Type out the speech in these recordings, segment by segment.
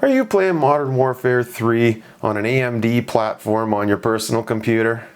Are you playing Modern Warfare 3 on an AMD platform on your personal computer?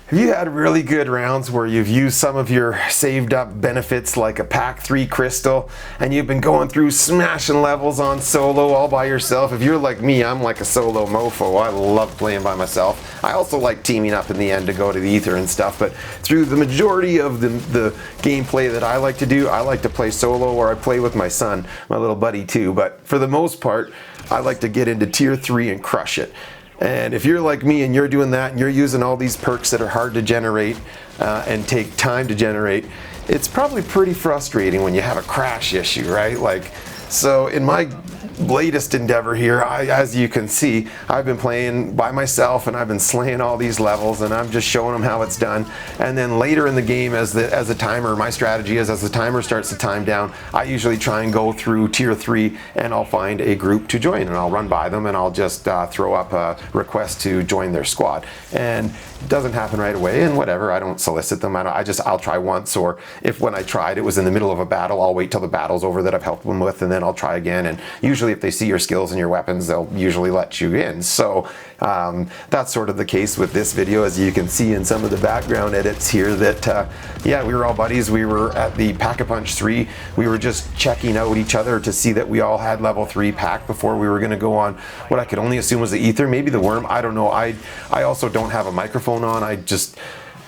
Have you had really good rounds where you've used some of your saved up benefits like a Pack 3 crystal and you've been going through smashing levels on solo all by yourself? If you're like me, I'm like a solo mofo. I love playing by myself. I also like teaming up in the end to go to the ether and stuff, but through the majority of the gameplay that I like to do, I like to play solo, or I play with my son, my little buddy too, but for the most part, I like to get into tier 3 and crush it. And if you're like me and you're doing that and you're using all these perks that are hard to generate and take time to generate, it's probably pretty frustrating when you have a crash issue, right? Like, so in my latest endeavor here, as you can see, I've been playing by myself and I've been slaying all these levels and I'm just showing them how it's done. And then later in the game, as the timer, my strategy is as the timer starts to time down, I usually try and go through tier 3 and I'll find a group to join and I'll run by them and I'll just throw up a request to join their squad. And it doesn't happen right away and whatever, I don't solicit them. I'll try once, or if when I tried it was in the middle of a battle, I'll wait till the battle's over that I've helped them with and then I'll try again. And usually if they see your skills and your weapons, they'll usually let you in. So that's sort of the case with this video, as you can see in some of the background edits here that yeah, we were all buddies. We were at the Pack-a-Punch 3. We were just checking out each other to see that we all had level 3 pack before we were going to go on what I could only assume was the ether, maybe the worm, I don't know. I also don't have a microphone on.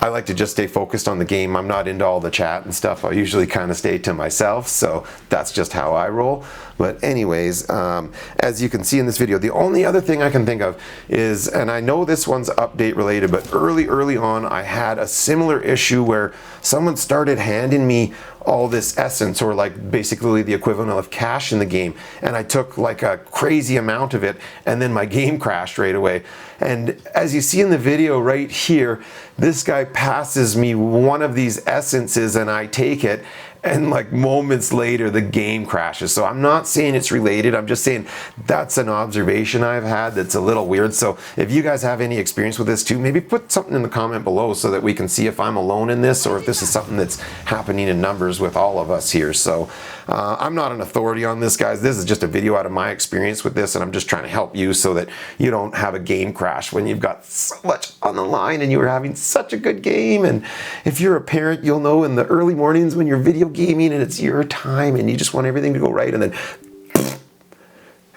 I like to just stay focused on the game. I'm not into all the chat and stuff. I usually kind of stay to myself, so that's just how I roll. But anyways, as you can see in this video, the only other thing I can think of is, and I know this one's update related, but early on I had a similar issue where someone started handing me all this essence, or like basically the equivalent of cash in the game, and I took like a crazy amount of it and then my game crashed right away. And as you see in the video right here, this guy passes me one of these essences and I take it, and like moments later the game crashes. So I'm not saying it's related, I'm just saying that's an observation I've had that's a little weird. So if you guys have any experience with this too, maybe put something in the comment below so that we can see if I'm alone in this or if this is something that's happening in numbers with all of us here. So I'm not an authority on this, guys. This is just a video out of my experience with this, and I'm just trying to help you so that you don't have a game crash when you've got so much on the line and you were having such a good game. And if you're a parent, you'll know in the early mornings when you're video gaming and it's your time and you just want everything to go right, and then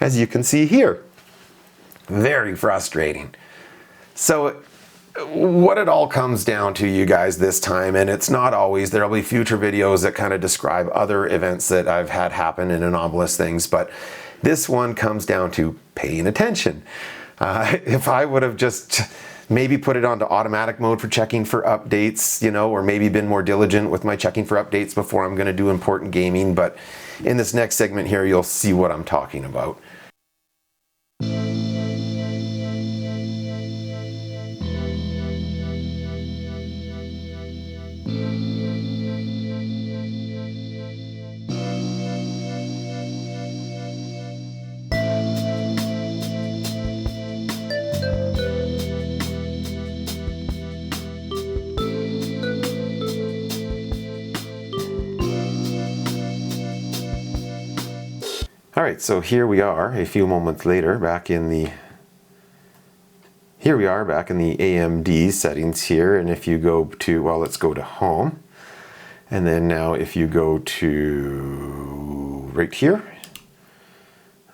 as you can see here, very frustrating. So what it all comes down to, you guys, this time, and it's not always, there'll be future videos that kind of describe other events that I've had happen and anomalous things, but this one comes down to paying attention. If I would have just maybe put it onto automatic mode for checking for updates, you know, or maybe been more diligent with my checking for updates before I'm going to do important gaming. But in this next segment here, you'll see what I'm talking about. All right, so here we are a few moments later back in the AMD settings here, and if you go to, well, let's go to home, and then now if you go to right here,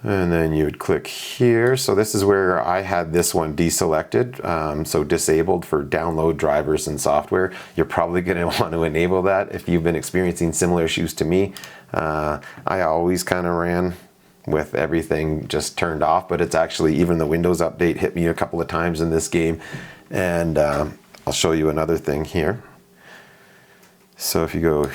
and then you would click here. So this is where I had this one deselected, so disabled for download drivers and software. You're probably going to want to enable that if you've been experiencing similar issues to me. I always kind of ran with everything just turned off, but it's actually, even the Windows update hit me a couple of times in this game. And I'll show you another thing here. So if you go,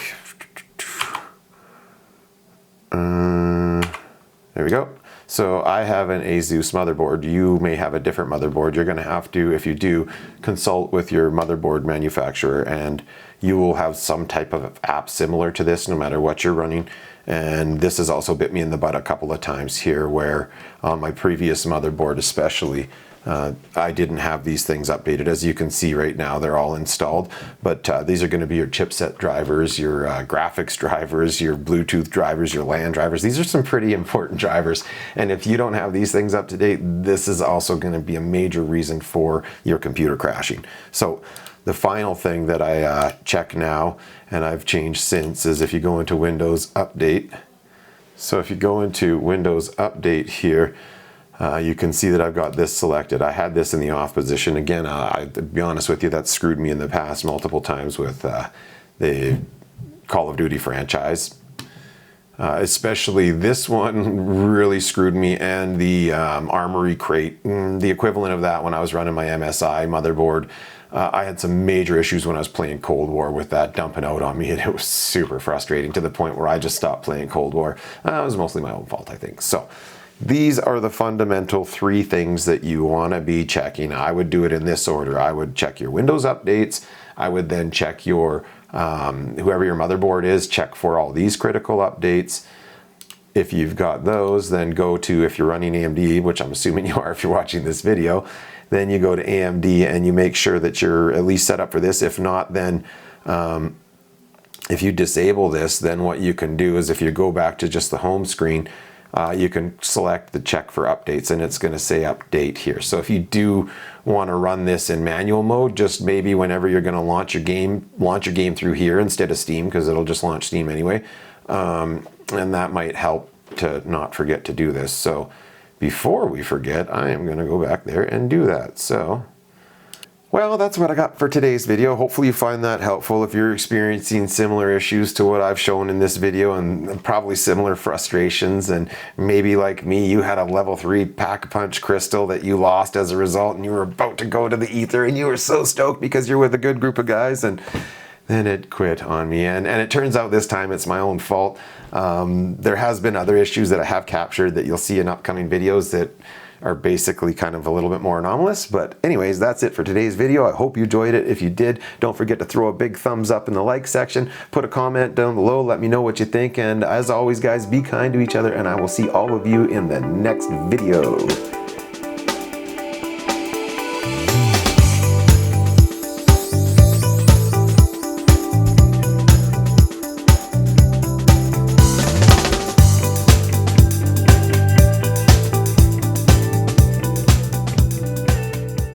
there we go. So I have an ASUS motherboard. You may have a different motherboard. You're going to have to, if you do, consult with your motherboard manufacturer, and you will have some type of app similar to this no matter what you're running. And this has also bit me in the butt a couple of times here, where on my previous motherboard especially, I didn't have these things updated. As you can see right now, they're all installed, but these are going to be your chipset drivers, your graphics drivers, your Bluetooth drivers, your LAN drivers. These are some pretty important drivers, and if you don't have these things up to date, this is also going to be a major reason for your computer crashing. So the final thing that I check now, and I've changed since, is if you go into Windows Update. So if you go into Windows Update here, you can see that I've got this selected. I had this in the off position. Again, to be honest with you, that screwed me in the past multiple times with the Call of Duty franchise. Especially this one really screwed me, and the Armory crate, the equivalent of that when I was running my MSI motherboard. I had some major issues when I was playing Cold War with that dumping out on me, and it was super frustrating to the point where I just stopped playing Cold War. It was mostly my own fault, I think. So these are the fundamental 3 things that you want to be checking. I would do it in this order. I would check your Windows updates. I would then check your, whoever your motherboard is, check for all these critical updates. If you've got those, then go to, if you're running AMD, which I'm assuming you are if you're watching this video, then you go to AMD and you make sure that you're at least set up for this. If not, then if you disable this, then what you can do is if you go back to just the home screen, you can select the check for updates, and it's going to say update here. So if you do want to run this in manual mode, just maybe whenever you're going to launch your game through here instead of Steam, because it'll just launch Steam anyway. And that might help to not forget to do this. So before we forget, I am going to go back there and do that. So, well, that's what I got for today's video. Hopefully you find that helpful. If you're experiencing similar issues to what I've shown in this video, and probably similar frustrations, and maybe like me, you had a level 3 Pack-a-Punch crystal that you lost as a result, and you were about to go to the ether, and you were so stoked because you're with a good group of guys, and then it quit on me, and it turns out this time it's my own fault. There has been other issues that I have captured that you'll see in upcoming videos that are basically kind of a little bit more anomalous. But anyways, that's it for today's video. I hope you enjoyed it. If you did, don't forget to throw a big thumbs up in the like section. Put a comment down below. Let me know what you think. And as always, guys, be kind to each other, and I will see all of you in the next video.